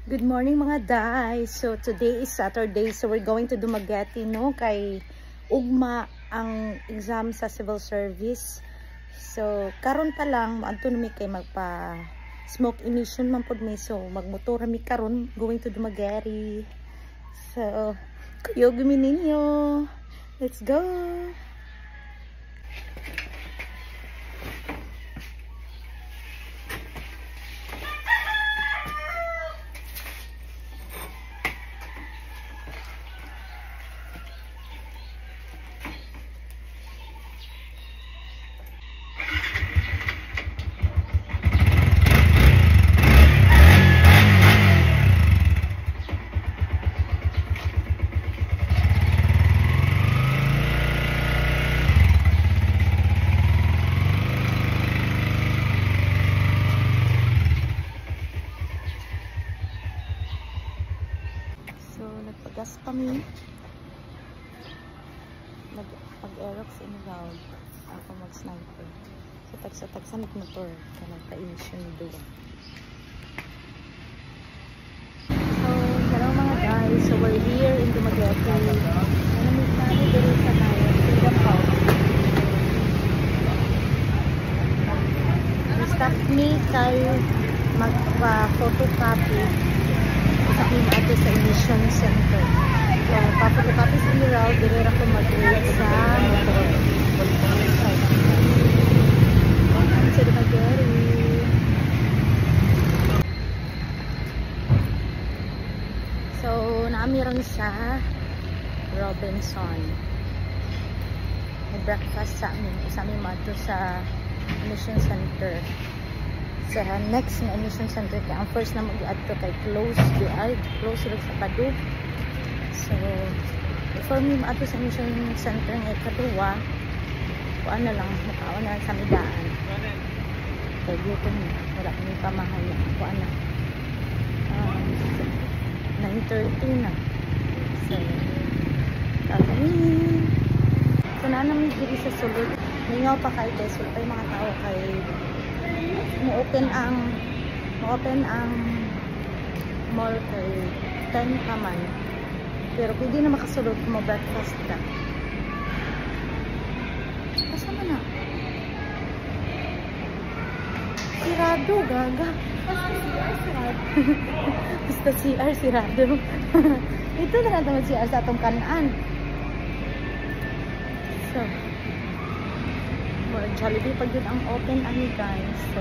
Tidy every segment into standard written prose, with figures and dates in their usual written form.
Good morning mga day. So today is Saturday, so we're going to Dumaguete, no? Kay ugma ang exam sa civil service. So karon pa lang adto mi kay magpa smoke emission man pud mi, so magmotor mi karon going to Dumaguete. So kuyog mi ninyo. Let's go. Nagpagas kami, nagpag-aerox in round ako mag-sniper. So tagsa-tagsa nag-motor ka nagpa-emission doon. So hello mga guys, so we're here in Dumaguete. Nanamit namin dito sa tayo Freedom House. Stop me tayo magpa-photocopy sa ato sa emission center. So, papatapos sa Miraw, direra ko mag-rate sa motor. Welcome to Dumaguete. So, naamiran sa Robinson. May breakfast sa amin. Sa amin mato sa emission center. Sa next na emission center kaya ang first na mag-ato kay close ulit sa Padu. So before me maato sa emission center ng ikaduwa kuan na lang makaon na sa midaan kay gutom na wala kami pamahal na kuan na 9:30 na. So kami so namin diri sa sulod ningaw pa kay desol pa yung mga tao kay mo-open ang mall kay 10 pa man. Pero pwede na makasulod kung mag-breakfast ka. Kasama na? Sirado, gaga. Basta CR, sirado. Ito na naman CR sa atong kanaan. So, Jollibee pag yun ang open ani guys. So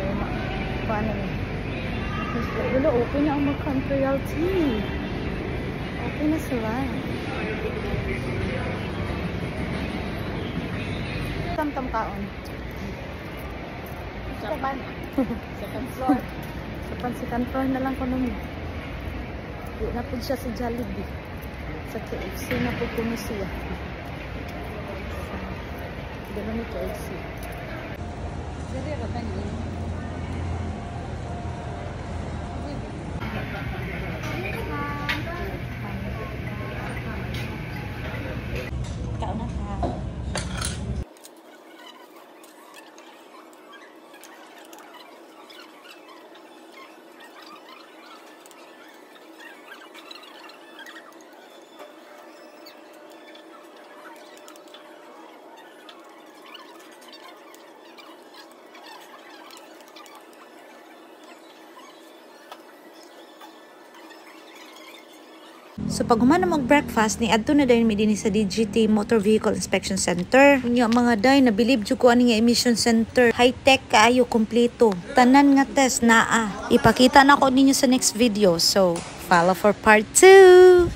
paano na wala open na ang mag-country tea. Open na sila. Tam kaon Japan. Second floor. Sa second floor na lang ko nung di na po siya sa Jollibee. Sa KFC na po kuno siya. Dito ni KFC. Jadi apa tanya? Kau nak? So pag humana mag-breakfast ni adto na dayon mi dinhi sa DGT Motor Vehicle Inspection Center. Unya mga day nabilib jud ko ani nga emission center. High-tech kaayo kompleto. Tanan nga test naa. Ipakita na ko ninyo sa next video. So follow for part 2.